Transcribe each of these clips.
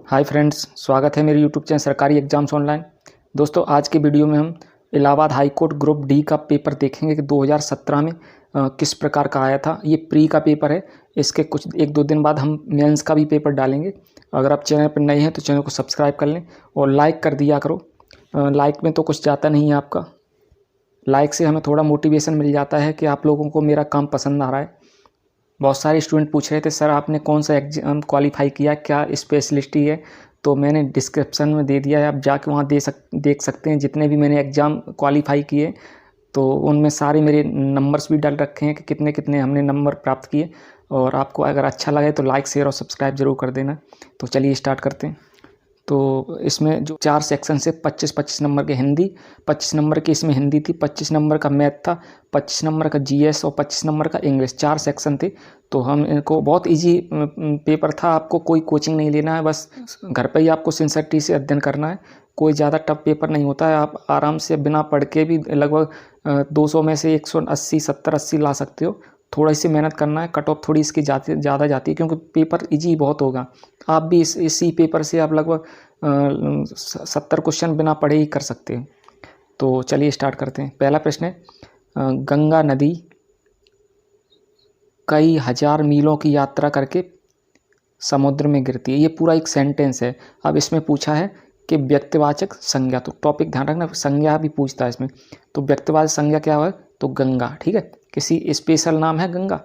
Hi friends, स्वागत है मेरे यूट्यूब चैनल सरकारी एग्जाम्स ऑनलाइन। दोस्तों, आज के वीडियो में हम Allahabad high court group D का पेपर देखेंगे कि 2017 में किस प्रकार का आया था। ये प्री का पेपर है। इसके कुछ 1-2 दिन बाद हम मेंस का भी पेपर डालेंगे। अगर आप चैनल पर नए हैं तो चैनल को सब्सक्राइब कर लें और लाइक कर दिया करो। लाइक में तो कुछ जाता नहीं है आपका। लाइक से हमें थोड़ा मोटिवेशन मिल जाता है कि आप लोगों को मेरा काम पसंद आ रहा है। बहुत सारे स्टूडेंट पूछ रहे थे, सर आपने कौन सा एग्जाम क्वालिफाई किया, क्या स्पेशलिस्टी है। तो मैंने डिस्क्रिप्शन में दे दिया है, आप जाके वहाँ देख सकते हैं जितने भी मैंने एग्ज़ाम क्वालिफाई किए। तो उनमें सारे मेरे नंबर्स भी डाल रखे हैं कि कितने कितने हमने नंबर प्राप्त किए। और आपको अगर अच्छा लगे तो लाइक शेयर और सब्सक्राइब ज़रूर कर देना। तो चलिए स्टार्ट करते हैं। तो इसमें जो 4 सेक्शन से 25-25 नंबर के हिंदी, 25 नंबर की इसमें हिंदी थी, 25 नंबर का मैथ था, 25 नंबर का जीएस और 25 नंबर का इंग्लिश, 4 सेक्शन थे। तो हम इनको बहुत इजी पेपर था। आपको कोई कोचिंग नहीं लेना है, बस घर पे ही आपको सिंसियरिटी से अध्ययन करना है। कोई ज़्यादा टफ पेपर नहीं होता है। आप आराम से बिना पढ़ के भी लगभग 200 में से 180, 70-80 ला सकते हो। थोड़ी सी मेहनत करना है। कट ऑफ थोड़ी इसकी ज़्यादा जाती है क्योंकि पेपर इजी बहुत होगा। आप भी इसी पेपर से आप लगभग 70 क्वेश्चन बिना पढ़े ही कर सकते हैं। तो चलिए स्टार्ट करते हैं। पहला प्रश्न है, गंगा नदी कई हजार मीलों की यात्रा करके समुद्र में गिरती है। ये पूरा एक सेंटेंस है। अब इसमें पूछा है कि व्यक्तिवाचक संज्ञा, तो टॉपिक ध्यान रखना, संज्ञा भी पूछता है इसमें। तो व्यक्तिवाचक संज्ञा क्या है? तो गंगा। ठीक है, किसी स्पेशल नाम है गंगा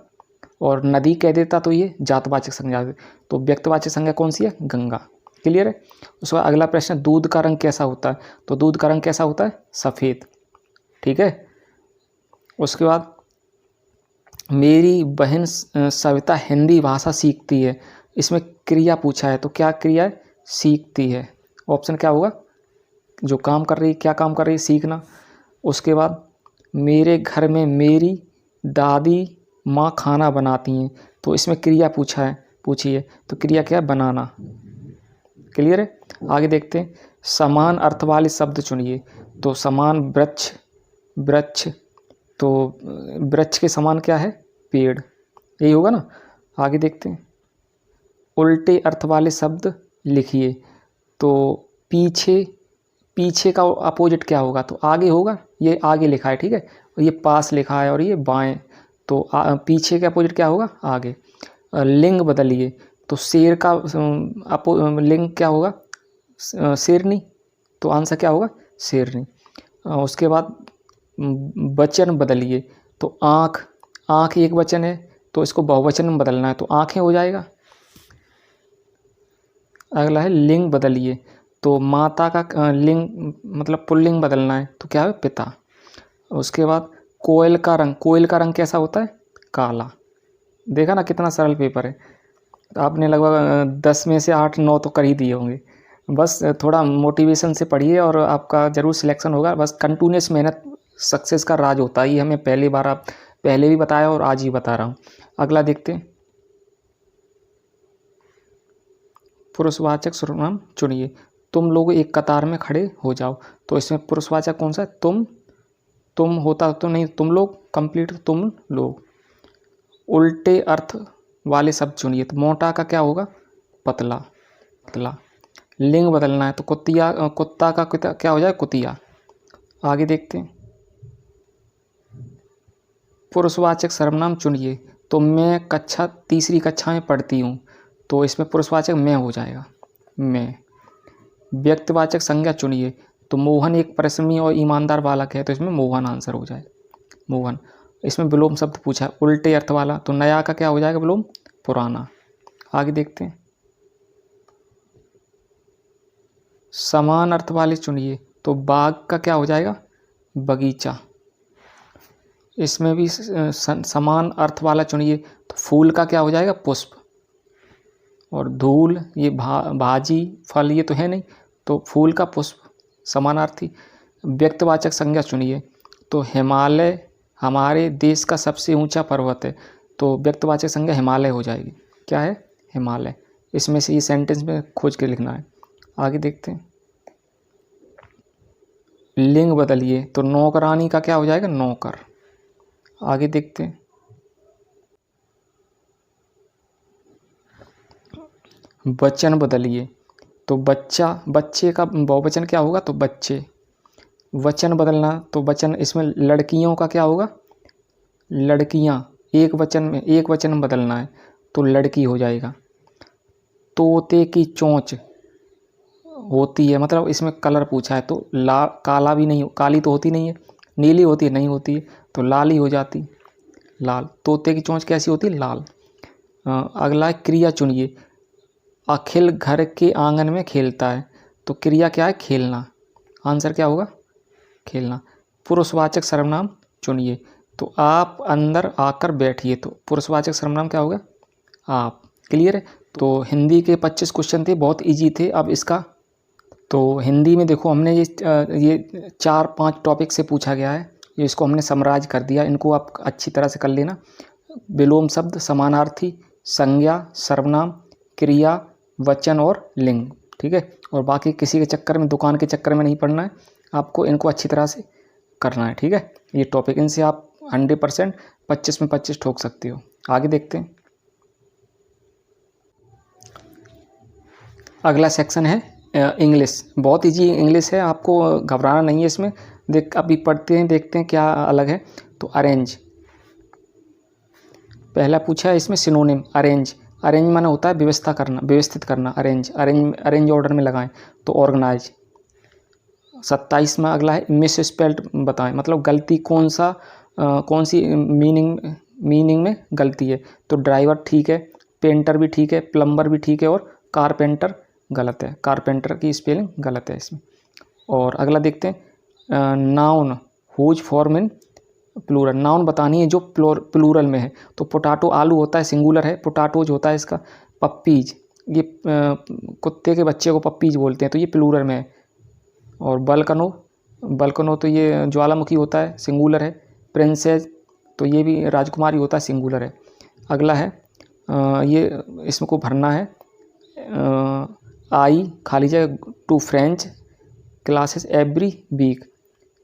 और नदी कह देता तो ये जातवाचक संज्ञा। तो व्यक्तिवाचक संज्ञा कौन सी है? गंगा। क्लियर है। उसके बाद अगला प्रश्न, दूध का रंग कैसा होता है? तो दूध का रंग कैसा होता है? सफ़ेद। ठीक है। उसके बाद मेरी बहन सविता हिंदी भाषा सीखती है। इसमें क्रिया पूछा है, तो क्या क्रिया है? सीखती है। ऑप्शन क्या होगा? जो काम कर रही, क्या काम कर रही है? सीखना। उसके बाद मेरे घर में मेरी दादी माँ खाना बनाती हैं। तो इसमें क्रिया पूछी है, तो क्रिया क्या है? बनाना। क्लियर है। आगे देखते हैं। समान अर्थ वाले शब्द चुनिए। तो समान, वृक्ष, वृक्ष। तो वृक्ष के समान क्या है? पेड़। यही होगा ना। आगे देखते हैं। उल्टे अर्थ वाले शब्द लिखिए। तो पीछे, पीछे का अपोजिट क्या होगा? तो आगे होगा। ये आगे लिखा है, ठीक है, और ये पास लिखा है और ये बाएं। तो पीछे के अपोजिट क्या होगा? आगे। लिंग बदलिए। तो शेर का लिंग क्या होगा? शेरनी। तो आंसर क्या होगा? शेरनी। उसके बाद वचन बदलिए। तो आँख, आँख एक वचन है तो इसको बहुवचन में बदलना है, तो आँखें हो जाएगा। अगला है लिंग बदलिए। तो माता का लिंग मतलब पुल्लिंग बदलना है, तो क्या है? पिता। उसके बाद कोयल का रंग, कोयल का रंग कैसा होता है? काला। देखा ना कितना सरल पेपर है। आपने लगभग 10 में से 8-9 तो कर ही दिए होंगे। बस थोड़ा मोटिवेशन से पढ़िए और आपका ज़रूर सिलेक्शन होगा। बस कंटिन्यूस मेहनत सक्सेस का राज होता है। ये हमें पहले भी बताया और आज ही बता रहा हूँ। अगला देखते हैं। पुरुषवाचक सर्वनाम चुनिए। तुम लोग एक कतार में खड़े हो जाओ। तो इसमें पुरुषवाचक कौन सा है? तुम होता तो नहीं, तुम लोग कंप्लीट, तुम लोग। उल्टे अर्थ वाले शब्द चुनिए। तो मोटा का क्या होगा? पतला, पतला। लिंग बदलना है, तो कुतिया, कुत्ता का क्या हो जाए? कुतिया। आगे देखते हैं। पुरुषवाचक सर्वनाम चुनिए। तो मैं तीसरी कक्षा में पढ़ती हूँ। तो इसमें पुरुषवाचक मैं हो जाएगा, मैं। व्यक्तिवाचक संज्ञा चुनिए। तो मोहन एक परिश्रमी और ईमानदार बालक है, तो इसमें मोहन आंसर हो जाए, मोहन। इसमें विलोम शब्द पूछा है, उल्टे अर्थ वाला। तो नया का क्या हो जाएगा? विलोम, पुराना। आगे देखते हैं। समान अर्थ वाले चुनिए। तो बाग का क्या हो जाएगा? बगीचा। इसमें भी समान अर्थ वाला चुनिए। तो फूल का क्या हो जाएगा? पुष्प। और धूल, ये भाजी, फल, ये तो है नहीं, तो फूल का पुष्प, समानार्थी। व्यक्तिवाचक संज्ञा चुनिए। तो हिमालय हमारे देश का सबसे ऊंचा पर्वत है। तो व्यक्तिवाचक संज्ञा हिमालय हो जाएगी। क्या है? हिमालय। इसमें से ये सेंटेंस में खोज के लिखना है। आगे देखते हैं। लिंग बदलिए। तो नौकरानी का क्या हो जाएगा? नौकर। आगे देखते हैं। वचन बदलिए। तो बच्चा, बच्चे का बहुवचन क्या होगा, तो बच्चे। वचन बदलना, तो वचन इसमें लड़कियों का क्या होगा, लड़कियां। एक वचन में बदलना है तो लड़की हो जाएगा। तोते की चोंच होती है, मतलब इसमें कलर पूछा है तो काला भी नहीं, काली तो होती नहीं है, नीली होती है, नहीं होती है, तो लाल ही हो जाती, लाल। तोते की चोंच कैसी होती है, लाल। अगला है क्रिया चुनिए। अखिल घर के आंगन में खेलता है, तो क्रिया क्या है, खेलना। आंसर क्या होगा, खेलना। पुरुषवाचक सर्वनाम चुनिए, तो आप अंदर आकर बैठिए, तो पुरुषवाचक सर्वनाम क्या होगा, आप। क्लियर है। तो हिंदी के 25 क्वेश्चन थे, बहुत इजी थे। अब इसका तो हिंदी में देखो हमने ये 4-5 टॉपिक से पूछा गया है, ये इसको हमने समराइज कर दिया, इनको आप अच्छी तरह से कर लेना। विलोम शब्द, समानार्थी, संज्ञा, सर्वनाम, क्रिया, वचन और लिंग, ठीक है। और बाकी किसी के चक्कर में, दुकान के चक्कर में नहीं पड़ना है, आपको इनको अच्छी तरह से करना है, ठीक है। ये टॉपिक, इनसे आप 100% 25 में 25 ठोक सकते हो। आगे देखते हैं। अगला सेक्शन है इंग्लिश। बहुत इजी इंग्लिश है, आपको घबराना नहीं है इसमें। अभी पढ़ते हैं, देखते हैं क्या अलग है। तो अरेंज, पहला पूछा है इसमें सिनोनिम, अरेंज। अरेंज माना होता है व्यवस्था करना, व्यवस्थित करना। अरेंज ऑर्डर में लगाएं, तो ऑर्गेनाइज। 27 में अगला है मिस स्पेल्ड बताएं, मतलब गलती कौन सी मीनिंग में गलती है। तो ड्राइवर ठीक है, पेंटर भी ठीक है, प्लम्बर भी ठीक है, और कारपेंटर गलत है, कारपेंटर की स्पेलिंग गलत है इसमें। और अगला देखते हैं noun whose form in plural. Noun बतानी है जो प्लूरल में है। तो पोटाटो आलू होता है, सिंगुलर है, पोटाटोज होता है इसका। पप्पीज, ये कुत्ते के बच्चे को पप्पीज बोलते हैं, तो ये प्लूरल में है। और बल्कनो तो ये ज्वालामुखी होता है, सिंगुलर है। प्रिंसेस, तो ये भी राजकुमारी होता है, सिंगुलर है। अगला है ये इसमें को भरना है, आई खाली जगह to French classes every week.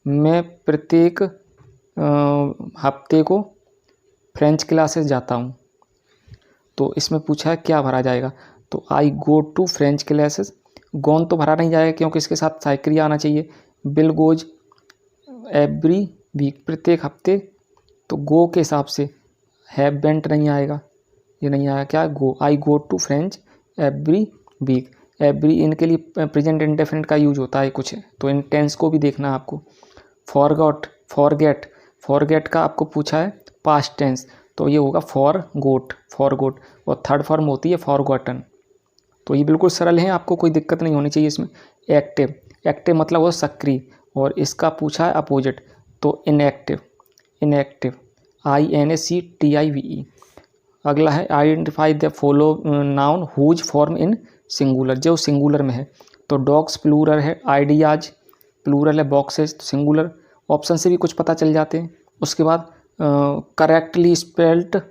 मैं प्रत्येक हफ्ते को फ्रेंच क्लासेस जाता हूँ। तो इसमें पूछा है क्या भरा जाएगा, तो आई गो टू फ्रेंच क्लासेस। गोन तो भरा नहीं जाएगा क्योंकि इसके साथ साइक्रिया आना चाहिए। बिल गोज एवरी वीक, प्रत्येक हफ्ते, तो गो के हिसाब से हैव बेंट नहीं आएगा, ये नहीं आया, क्या go. I go to French every week. Every इनके लिए प्रेजेंट इंडेफिनिट का यूज होता है कुछ, तो इन टेंस को भी देखना है आपको। फॉरगेट का आपको पूछा है पास्ट टेंस, तो ये होगा फॉरगोट। और थर्ड फॉर्म होती है फॉरगॉटन। तो ये बिल्कुल सरल है, आपको कोई दिक्कत नहीं होनी चाहिए इसमें। एक्टिव मतलब वो सक्रिय, और इसका पूछा है अपोजिट, तो इनएक्टिव। INACTIVE। अगला है identify the follow noun whose form in singular, जो सिंगुलर में है। तो डॉग्स प्लूरल है, आइडियाज प्लूरल है, बॉक्सेस सिंगुलर। ऑप्शन से भी कुछ पता चल जाते हैं। उसके बाद करेक्टली स्पेल्ड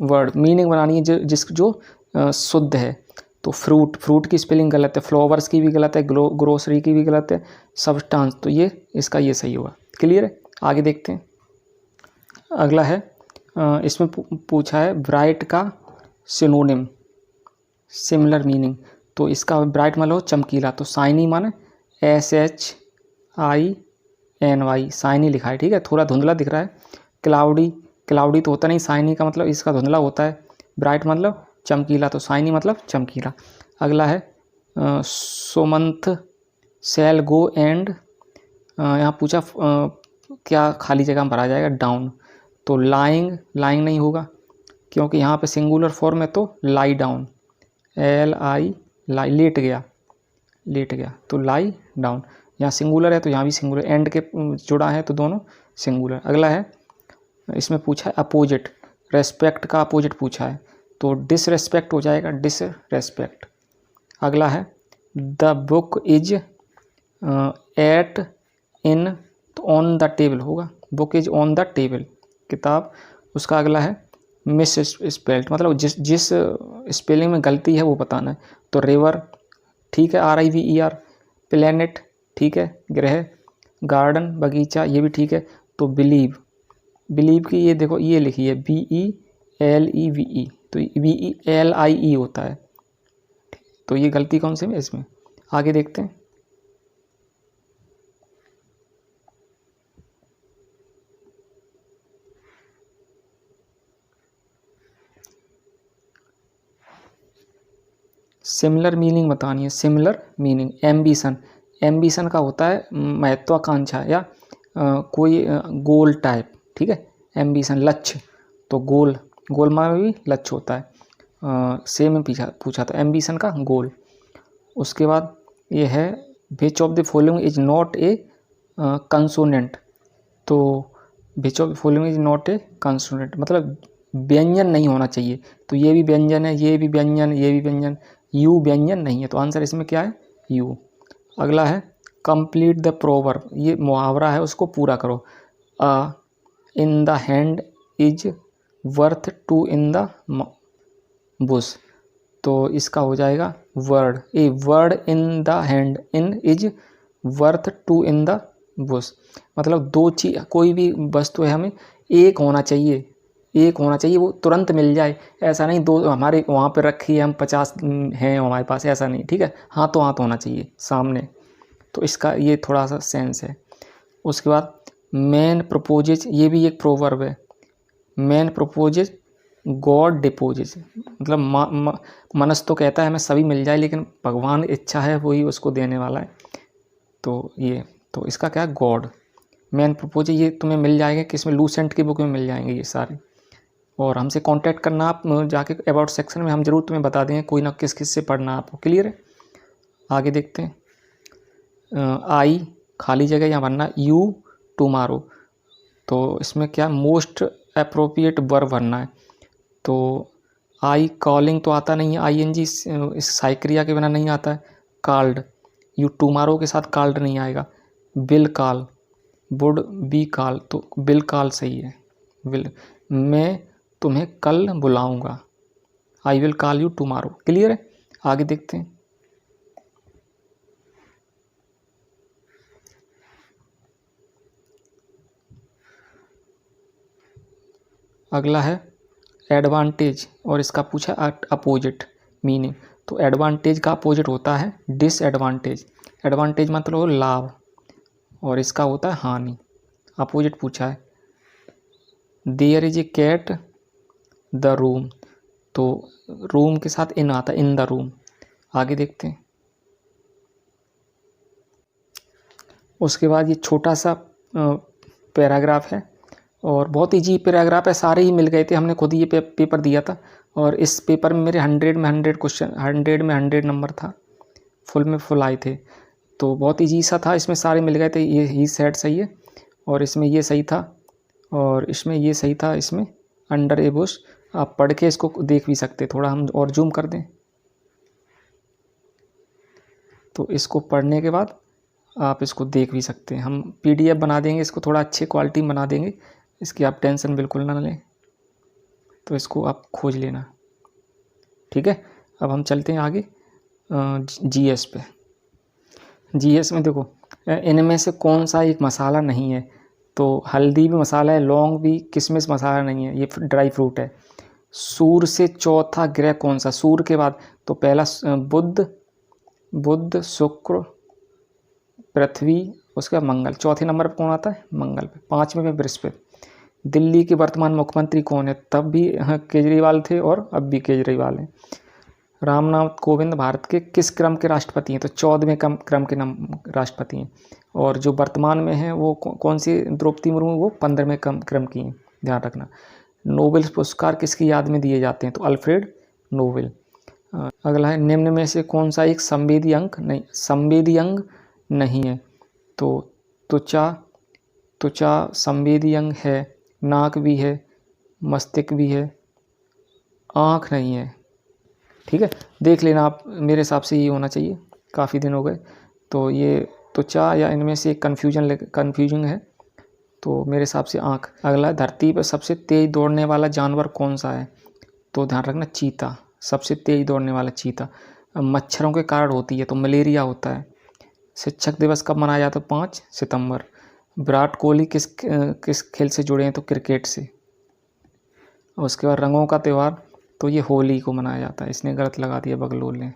वर्ड, मीनिंग बनानी है जो शुद्ध है। तो फ्रूट की स्पेलिंग गलत है, फ्लावर्स की भी गलत है, ग्रोसरी की भी गलत है, सब्सटेंस, तो ये इसका ये सही होगा। क्लियर है। आगे देखते हैं। अगला है इसमें पूछा है ब्राइट का सिनोनिम, सिमिलर मीनिंग। तो इसका ब्राइट मतलब चमकीला, तो शाइनी माने SHINY, शाइनी लिखा है, ठीक है, थोड़ा धुंधला दिख रहा है। क्लाउडी तो होता नहीं, शाइनी का मतलब इसका धुंधला होता है। ब्राइट मतलब चमकीला, तो शाइनी मतलब चमकीला। अगला है सोमंथ शैल गो एंड, यहाँ पूछा क्या खाली जगह में भरा जाएगा, डाउन। तो लाइंग नहीं होगा क्योंकि यहाँ पे सिंगुलर फॉर्म है, तो लाई डाउन, LI लाई, लेट गया, तो लाई डाउन। यहाँ सिंगुलर है तो यहाँ भी सिंगुलर, एंड के जुड़ा है तो दोनों सिंगुलर। अगला है इसमें पूछा है अपोजिट, रेस्पेक्ट का अपोजिट पूछा है, तो डिसरेस्पेक्ट हो जाएगा, डिसरेस्पेक्ट। अगला है द बुक इज एट इन, तो ऑन द टेबल होगा, book is on the table, किताब। उसका अगला है मिस स्पेल्ड, मतलब जिस स्पेलिंग में गलती है वो बताना है। तो रिवर ठीक है, RIVER। प्लेनेट ठीक है, ग्रह। गार्डन बगीचा, ये भी ठीक है। तो बिलीव की ये देखो ये लिखी है BELEVE, तो BELIE होता है, तो ये गलती कौन से में इसमें। आगे देखते हैं। सिमिलर मीनिंग बतानी है। सिमिलर मीनिंग, एम्बिशन, एम्बिशन का होता है महत्वाकांक्षा या कोई गोल टाइप, ठीक है। एम्बिशन लक्ष्य, तो गोल, गोल में भी लक्ष्य होता है। सेम में पूछा था एम्बिशन का गोल। उसके बाद ये है which of the following is not a consonant, तो which of the following is not a consonant मतलब व्यंजन नहीं होना चाहिए। तो ये भी व्यंजन है, ये भी व्यंजन, ये भी व्यंजन, यू व्यंजन नहीं है, तो आंसर इसमें क्या है? यू। अगला है कंप्लीट द प्रोवर्ब, ये मुहावरा है, उसको पूरा करो। In the hand is worth two in the bush, तो इसका हो जाएगा word, a word in the hand, in is worth two in the bush, मतलब दो चीज, कोई भी वस्तु है हमें एक होना चाहिए, एक होना चाहिए, वो तुरंत मिल जाए, ऐसा नहीं दो हमारे वहाँ पे रखी है, हम 50 हैं हमारे पास, ऐसा नहीं, ठीक है। हाथों हाथ होना चाहिए सामने, तो इसका ये थोड़ा सा सेंस है। उसके बाद मैन प्रपोजेज, ये भी एक प्रोवर्ब है। मैन प्रपोजेज गॉड डिपोजेज, मतलब मनुष्य तो कहता है हमें सभी मिल जाए, लेकिन भगवान इच्छा है वही उसको देने वाला है, तो ये, तो इसका क्या है? गॉड। मैन प्रपोज, ये तुम्हें मिल जाएगा किसमें? लूसेंट की बुक में मिल जाएंगे ये सारे। और हमसे कांटेक्ट करना आप जाके अबाउट सेक्शन में, हम जरूर तुम्हें बता देंगे कोई ना किस किस से पढ़ना आपको। क्लियर है? आगे देखते हैं। आई खाली जगह यहाँ भरना, यू टुमारो, तो इसमें क्या मोस्ट अप्रोप्रिएट वर्ब भरना है। तो आई कॉलिंग तो आता नहीं है, आई एन जी इस साइक्रिया के बिना नहीं आता है। कॉल्ड, यू टुमारो के साथ कॉल्ड नहीं आएगा। Will call, would be call, तो विल कॉल सही है। विल, मैं तुम्हें कल बुलाऊंगा, I will call you tomorrow. Clear है? आगे देखते हैं। अगला है एडवांटेज, और इसका पूछा अपोजिट मीनिंग, तो एडवांटेज का अपोजिट होता है डिसएडवांटेज। एडवांटेज मतलब लाभ, और इसका होता है हानि। अपोजिट पूछा है। There is a cat the room, तो रूम के साथ इन आता है, इन द रूम। आगे देखते हैं। उसके बाद ये छोटा सा पैराग्राफ है, और बहुत ईजी पैराग्राफ है, सारे ही मिल गए थे, हमने खुद ही ये पेपर दिया था, और इस पेपर में मेरे 100 में 100 क्वेश्चन, 100 में 100 नंबर था, फुल में फुल आए थे, तो बहुत ईजी सा था, इसमें सारे मिल गए थे। ये ही सेट सही है, और इसमें ये सही था, और इसमें ये सही था, इसमें अंडर ए बुश। आप पढ़ के इसको देख भी सकते, थोड़ा हम और जूम कर दें, तो इसको पढ़ने के बाद आप इसको देख भी सकते हैं। हम PDF बना देंगे, इसको थोड़ा अच्छी क्वालिटी में बना देंगे, इसकी आप टेंशन बिल्कुल ना लें, तो इसको आप खोज लेना, ठीक है। अब हम चलते हैं आगे GS पे। GS में देखो, इनमें से कौन सा एक मसाला नहीं है, तो हल्दी भी मसाला है, लौंग भी, किशमिश मसाला नहीं है, ये ड्राई फ्रूट है। सूर्य से चौथा ग्रह कौन सा? सूर्य के बाद तो पहला बुध, शुक्र, पृथ्वी, उसके बाद मंगल, चौथे नंबर पर कौन आता है? मंगल पे, पाँचवें में बृहस्पति। दिल्ली के वर्तमान मुख्यमंत्री कौन है? तब भी केजरीवाल थे और अब भी केजरीवाल हैं। रामनाथ कोविंद भारत के किस क्रम के राष्ट्रपति हैं? तो 14वें क्रम के राष्ट्रपति हैं। और जो वर्तमान में हैं वो कौन सी? द्रौपदी मुर्मू, वो 15वें क्रम की हैं, ध्यान रखना। नोबेल पुरस्कार किसकी याद में दिए जाते हैं? तो अल्फ्रेड नोबेल। अगला है निम्न में से कौन सा एक संवेदी अंग नहीं है? तो त्वचा संवेदी अंग है, नाक भी है, मस्तिष्क भी है, आँख नहीं है, ठीक है। देख लेना आप, मेरे हिसाब से ये होना चाहिए, काफ़ी दिन हो गए, तो ये त्वचा या इनमें से एक कन्फ्यूजन है, तो मेरे हिसाब से आँख। अगला, धरती पर सबसे तेज़ दौड़ने वाला जानवर कौन सा है? तो ध्यान रखना, चीता, सबसे तेज़ दौड़ने वाला चीता। मच्छरों के कारण होती है, तो मलेरिया होता है। शिक्षक दिवस कब मनाया जाता है? 5 सितंबर। विराट कोहली किस खेल से जुड़े हैं? तो क्रिकेट से। उसके बाद रंगों का त्यौहार, तो ये होली को मनाया जाता है, इसने गलत लगा दिया बगलोल ने,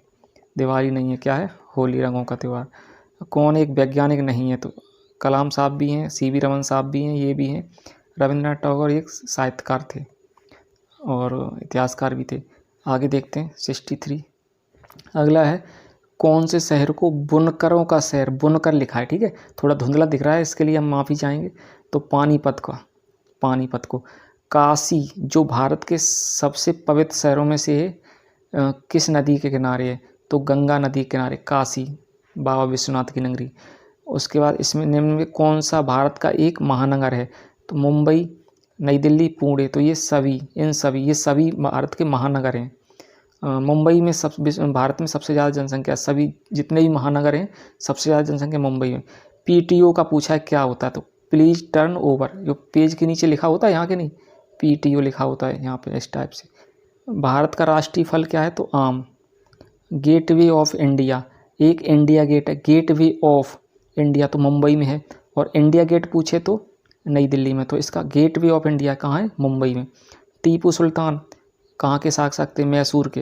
दिवाली नहीं है, क्या है? होली रंगों का त्यौहार। कौन एक वैज्ञानिक नहीं है? तो कलाम साहब भी हैं, सीवी रमन साहब भी हैं, ये भी हैं। रविंद्रनाथ टैगोर एक साहित्यकार थे और इतिहासकार भी थे। आगे देखते हैं 63। अगला है कौन से शहर को बुनकरों का शहर, बुनकर लिखा है, ठीक है, थोड़ा धुंधला दिख रहा है, इसके लिए हम माफ़ी चाहेंगे। तो पानीपत को। काशी जो भारत के सबसे पवित्र शहरों में से है, किस नदी के किनारे है? तो गंगा नदी के किनारे काशी, बाबा विश्वनाथ की नगरी। उसके बाद इसमें निम्न में कौन सा भारत का एक महानगर है? तो मुंबई, नई दिल्ली, पुणे। तो ये सभी भारत के महानगर हैं। मुंबई में भारत में सबसे ज़्यादा जनसंख्या, सभी जितने भी महानगर हैं सबसे ज़्यादा जनसंख्या मुंबई में। PTO का पूछा है क्या होता है? तो प्लीज़ टर्न ओवर, जो पेज के नीचे लिखा होता है यहाँ के नहीं, PTO लिखा होता है यहाँ पे इस टाइप से। भारत का राष्ट्रीय फल क्या है? तो आम। गेटवे ऑफ इंडिया, एक इंडिया गेट है, गेटवे ऑफ इंडिया तो मुंबई में है, और इंडिया गेट पूछे तो नई दिल्ली में। तो इसका गेटवे ऑफ इंडिया कहाँ है? मुंबई में। टीपू सुल्तान कहाँ के शासक थे? मैसूर के।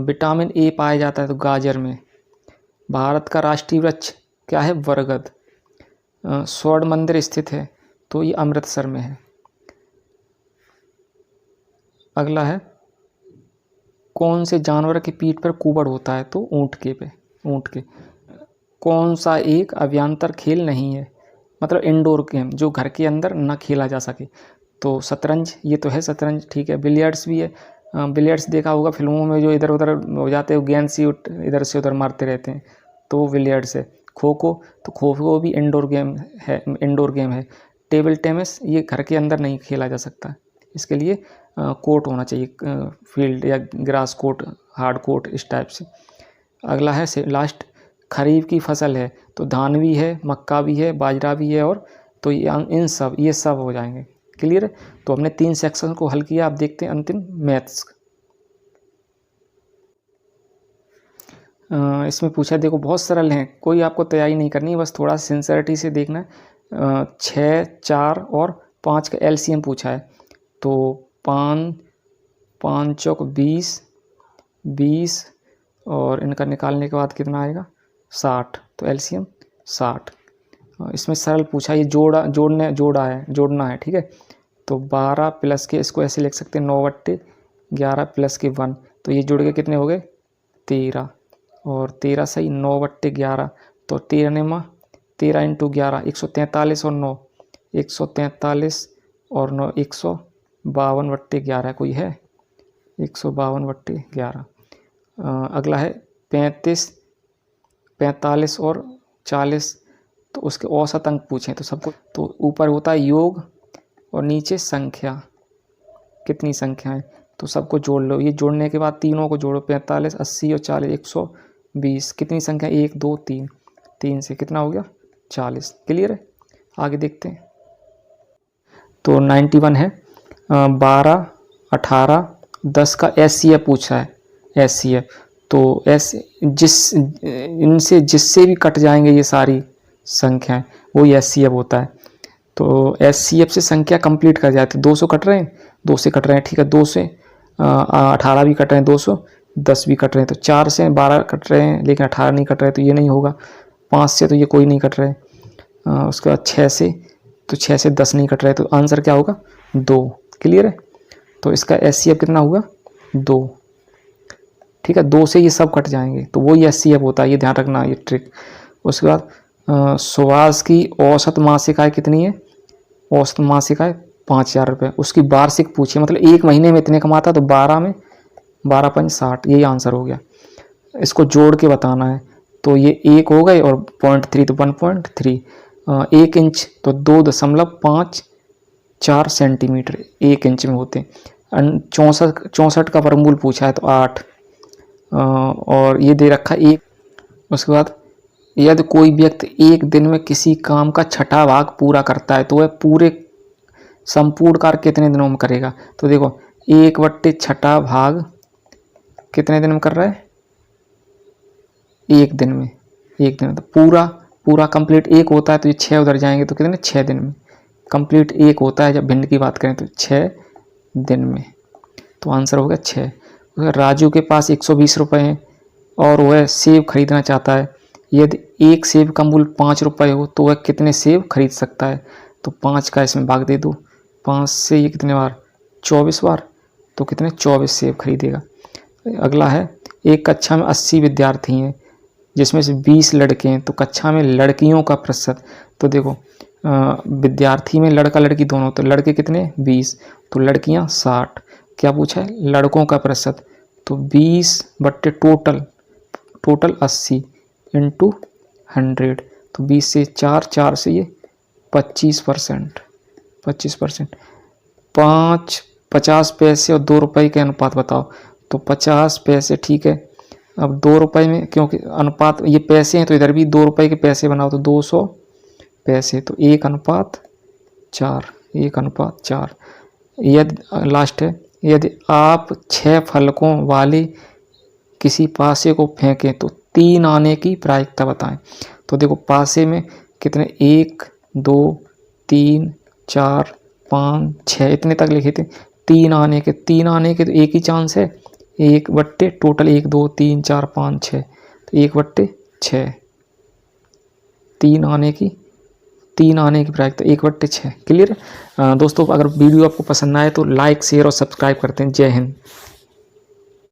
विटामिन A पाया जाता है तो गाजर में। भारत का राष्ट्रीय वृक्ष क्या है? बरगद। स्वर्ण मंदिर स्थित है तो ये अमृतसर में है। अगला है कौन से जानवर की पीठ पर कुबड़ होता है? तो ऊँट के। कौन सा एक अभ्यंतर खेल नहीं है, मतलब इंडोर गेम जो घर के अंदर ना खेला जा सके? तो शतरंज, ये तो है शतरंज, ठीक है। बिलियर्ड्स भी है, बिलियर्ड्स देखा होगा फिल्मों में, जो इधर उधर हो जाते हैं, गेंद सी इधर से उधर मारते रहते हैं, तो वो बिलियर्ड्स है। खो खो, तो खो खो भी इंडोर गेम है। टेबल टेनिस ये घर के अंदर नहीं खेला जा सकता, इसके लिए कोर्ट होना चाहिए, फील्ड या ग्रास कोर्ट, हार्ड कोर्ट, इस टाइप से। अगला है लास्ट, खरीफ की फसल है तो धान भी है, मक्का भी है, बाजरा भी है, और तो ये सब हो जाएंगे। क्लियर है? तो हमने 3 सेक्शन को हल किया। आप देखते हैं अंतिम मैथ्स। इसमें पूछा, देखो बहुत सरल हैं, कोई आपको तैयारी नहीं करनी है, बस थोड़ा सिंसियरिटी से देखना है। 6, 4 और 5 का LCM पूछा है, तो 5 चौक 20 और इनका निकालने के बाद कितना आएगा? 60। तो LCM 60। इसमें सरल पूछा, ये जोड़ना है, ठीक है। तो 12 प्लस के, इसको ऐसे लिख सकते हैं 9/11 प्लस के 1, तो ये जुड़ के कितने हो गए? 13, और 13 सही 9/11, तो 13 इंटू 11 143 और 9 143 और 9 152/11, कोई है? 152/11। अगला है 35, 45 और 40, तो उसके औसत अंक पूछें तो सबको, तो ऊपर होता है योग और नीचे संख्या, कितनी संख्या है, तो सबको जोड़ लो। ये जोड़ने के बाद तीनों को जोड़ो, 45, 80 और 40 120, कितनी संख्या? 1 2 3, 3 से कितना हो गया? 40। क्लियर है? आगे देखते हैं। तो 91 है, 12, 18, 10 का SCF पूछा है, SCF। तो इनसे जिससे भी कट जाएंगे ये सारी संख्याएं, वही SCF होता है। तो SCF से संख्या कंप्लीट कर जाती है। 200 कट रहे हैं, 2 से कट रहे हैं, ठीक है। 2 से 18 भी कट रहे हैं, 210 भी कट रहे हैं, तो 4 से 12 कट रहे हैं, लेकिन 18 नहीं कट रहे, तो ये नहीं होगा। 5 से तो ये कोई नहीं कट रहे। उसके बाद 6 से, तो 6 से 10 नहीं कट रहे, तो आंसर क्या होगा? 2। क्लियर है? तो इसका SCF कितना हुआ? 2, ठीक है। 2 से ये सब कट जाएंगे, तो वही SCF होता है, ये ध्यान रखना, ये ट्रिक। उसके बाद सुभाष की औसत मासिक आय कितनी है? औसत मासिक आय 5000 रुपये। उसकी वार्षिक पूछिए, मतलब एक महीने में इतने कमाता, तो 12 में 12 पंच 60, यही आंसर हो गया। इसको जोड़ के बताना है, तो ये 1 हो गए और 0.3 तो 1.3। 1 इंच तो 2.54 सेंटीमीटर 1 इंच में होते हैं। 64 का वर्गमूल पूछा है तो 8, और ये दे रखा 1। उसके बाद यदि कोई व्यक्ति एक दिन में किसी काम का 6ठा भाग पूरा करता है तो वह पूरे संपूर्ण कार्य कितने दिनों में करेगा? तो देखो 1/6 भाग कितने दिन में कर रहा है? 1 दिन में। 1 दिन में तो पूरा कंप्लीट 1 होता है, तो ये 6 उधर जाएंगे, तो कितने? 6 दिन में। कंप्लीट 1 होता है जब भिन्न की बात करें, तो 6 दिन में, तो आंसर हो गया 6। राजू के पास 120 रुपये हैं, और वह सेब खरीदना चाहता है, यदि एक सेब का मूल्य 5 रुपये हो तो वह कितने सेब खरीद सकता है? तो 5 का इसमें भाग दे दो, 5 से ये कितने बार, 24 बार, तो कितने 24 सेब खरीदेगा। अगला है, एक कक्षा में 80 विद्यार्थी हैं जिसमें से 20 लड़के हैं, तो कक्षा में लड़कियों का प्रतिशत, तो देखो विद्यार्थी में लड़का लड़की दोनों, तो लड़के कितने 20, तो लड़कियां 60। क्या पूछा है, लड़कों का प्रतिशत, तो 20 बट्टे टोटल 80 इंटू 100, तो 20 से 4 से ये 25%, 50 पैसे और 2 रुपये के अनुपात बताओ। तो 50 पैसे, ठीक है। अब 2 रुपये में, क्योंकि अनुपात ये पैसे हैं तो इधर भी 2 रुपये के पैसे बनाओ, तो 200 पैसे, तो 1:4, 1:4। यदि लास्ट है, यदि आप 6 फलकों वाले किसी पासे को फेंकें तो 3 आने की प्रायिकता बताएं। तो देखो पासे में कितने, 1 2 3 4 5 6 इतने तक लिखे थे। 3 आने के तो एक ही चांस है, 1 बट्टे टोटल 1 2 3 4 5 6, तो 1/6। 3 आने की प्रायिकता 1/6। क्लियर। दोस्तों अगर वीडियो आपको पसंद आए तो लाइक शेयर और सब्सक्राइब करते हैं। जय हिंद।